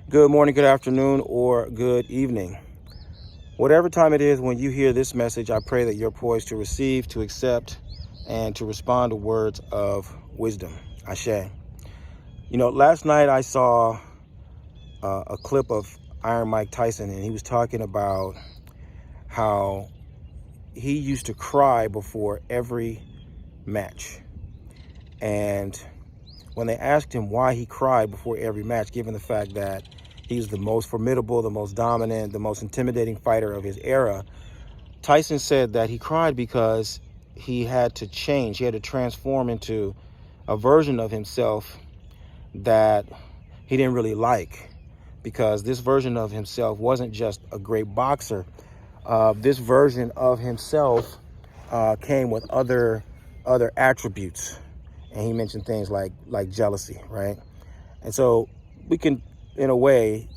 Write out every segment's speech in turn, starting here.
Good morning, good afternoon, or good evening. Whatever time it is when you hear this message, I pray that you're poised to receive, to accept, and to respond to words of wisdom. Ashe. Last night I saw a clip of Iron Mike Tyson, and he was talking about how he used to cry before every match. And when they asked him why he cried before every match, given the fact that he's the most formidable, the most dominant, the most intimidating fighter of his era, Tyson said that he cried because he had to change. He had to transform into a version of himself that he didn't really like, because this version of himself wasn't just a great boxer. This version of himself came with other attributes. And he mentioned things like jealousy, right? And so we can, in a way,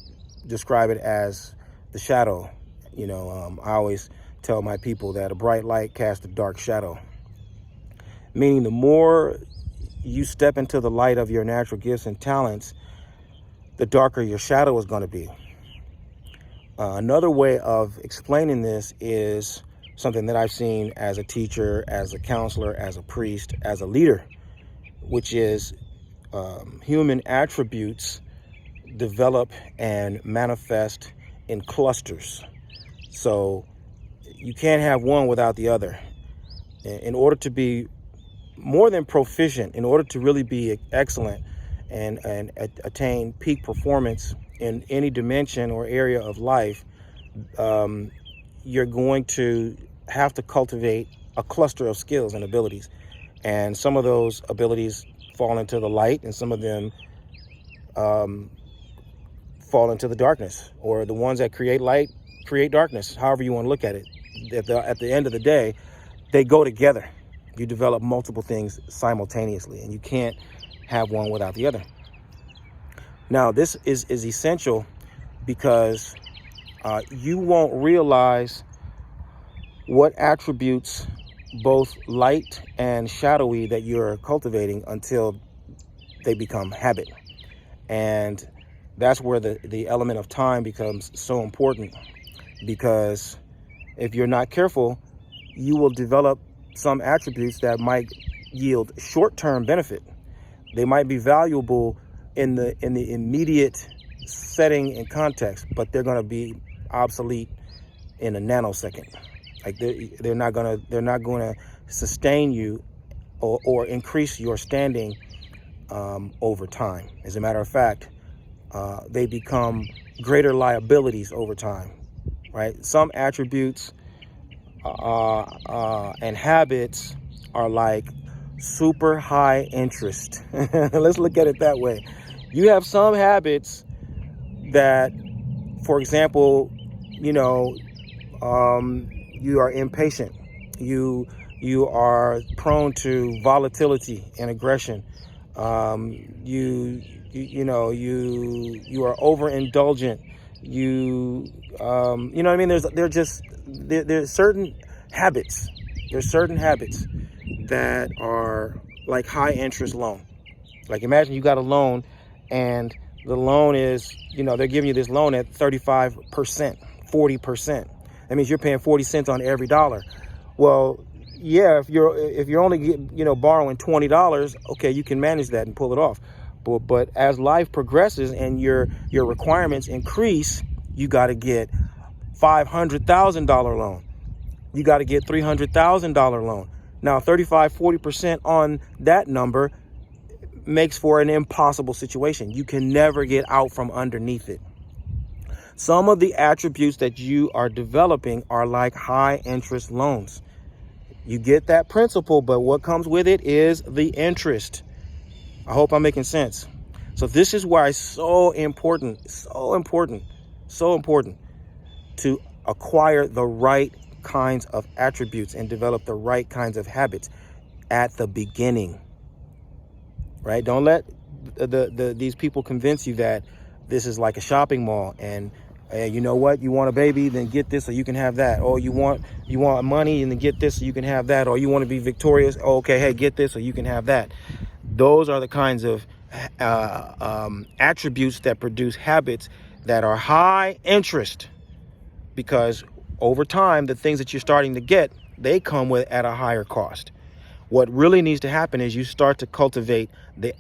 describe it as the shadow. I always tell my people that a bright light casts a dark shadow, meaning the more you step into the light of your natural gifts and talents, the darker your shadow is going to be. Another way of explaining this is something that I've seen as a teacher, as a counselor, as a priest, as a leader, which is human attributes develop and manifest in clusters. So you can't have one without the other. In order to be more than proficient, in order to really be excellent and attain peak performance in any dimension or area of life, you're going to have to cultivate a cluster of skills and abilities. And some of those abilities fall into the light, and some of them fall into the darkness, or the ones that create light create darkness, however you want to look at it. At the end of the day, they go together. You develop multiple things simultaneously, and you can't have one without the other. Now, this is essential because you won't realize what attributes, both light and shadowy, that you're cultivating until they become habit. And that's where the element of time becomes so important, because if you're not careful, you will develop some attributes that might yield short-term benefit. They might be valuable in the immediate setting and context, but they're going to be obsolete in a nanosecond. Like they're not going to sustain you or increase your standing over time. As a matter of fact, they become greater liabilities over time, right? Some attributes and habits are like super high interest. Let's look at it that way. You have some habits that, for example, you are impatient. You are prone to volatility and aggression. You are overindulgent. What I mean? There's certain habits. There's certain habits that are like high interest loan. Like, imagine you got a loan, and the loan is, they're giving you this loan at 35%, 40%. That means you're paying 40 cents on every dollar. Well, yeah, if you're only borrowing $20, okay, you can manage that and pull it off. But as life progresses and your requirements increase, you got to get $500,000 loan. You got to get $300,000 loan. Now, 35-40% on that number makes for an impossible situation. You can never get out from underneath it. Some of the attributes that you are developing are like high interest loans. You get that principle, but what comes with it is the interest. I hope I'm making sense. So this is why it's so important to acquire the right kinds of attributes and develop the right kinds of habits at the beginning, right? Don't let these people convince you that this is like a shopping mall, and you know what, you want a baby, then get this so you can have that. Or you want money, and then get this so you can have that. Or you want to be victorious, okay, hey, get this so you can have that. Those are the kinds of attributes that produce habits that are high interest, because over time, the things that you're starting to get, they come with at a higher cost. What really needs to happen is you start to cultivate the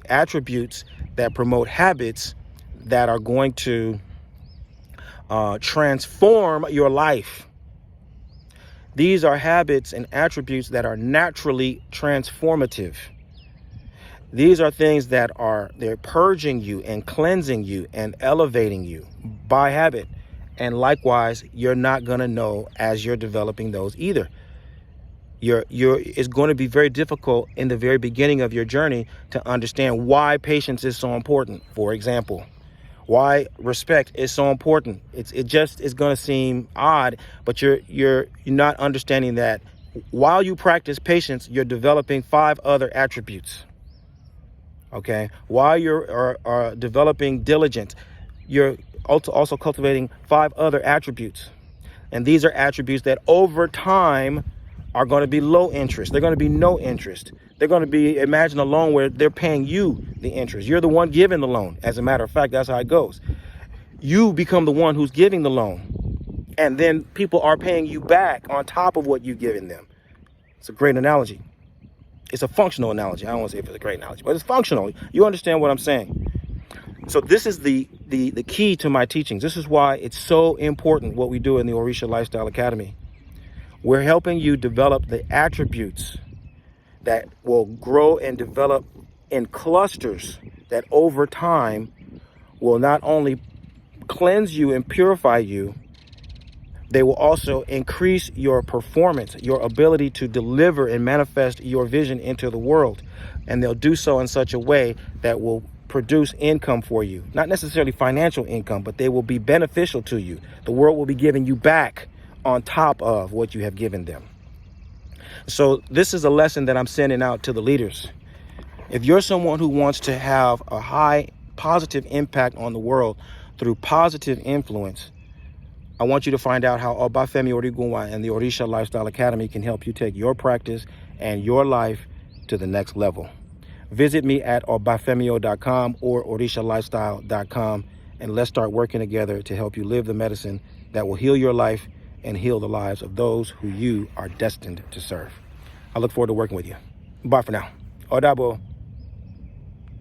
attributes that promote habits that are going to transform your life. These are habits and attributes that are naturally transformative. These are things that they're purging you and cleansing you and elevating you by habit. And likewise, you're not going to know as you're developing those either. It's going to be very difficult in the very beginning of your journey to understand why patience is so important. For example, why respect is so important. It just is going to seem odd, but you're not understanding that while you practice patience, you're developing 5 other attributes. Okay, while you're developing diligence, you're also cultivating 5 other attributes, and these are attributes that over time are going to be low interest. They're going to be no interest. They're going to be, imagine a loan where they're paying you the interest. You're the one giving the loan. As a matter of fact, that's how it goes. You become the one who's giving the loan, and then people are paying you back on top of what you've given them. It's a great analogy. It's a functional analogy. I don't want to say if it's a great analogy, but it's functional. You understand what I'm saying? So this is the key to my teachings. This is why it's so important what we do in the Orisha Lifestyle Academy. We're helping you develop the attributes that will grow and develop in clusters that over time will not only cleanse you and purify you, they will also increase your performance, your ability to deliver and manifest your vision into the world. And they'll do so in such a way that will produce income for you. Not necessarily financial income, but they will be beneficial to you. The world will be giving you back on top of what you have given them. So this is a lesson that I'm sending out to the leaders. If you're someone who wants to have a high positive impact on the world through positive influence, I want you to find out how Obafemi Origunwa and the Orisha Lifestyle Academy can help you take your practice and your life to the next level. Visit me at obafemio.com or orishalifestyle.com, and let's start working together to help you live the medicine that will heal your life and heal the lives of those who you are destined to serve. I look forward to working with you. Bye for now. Odabo.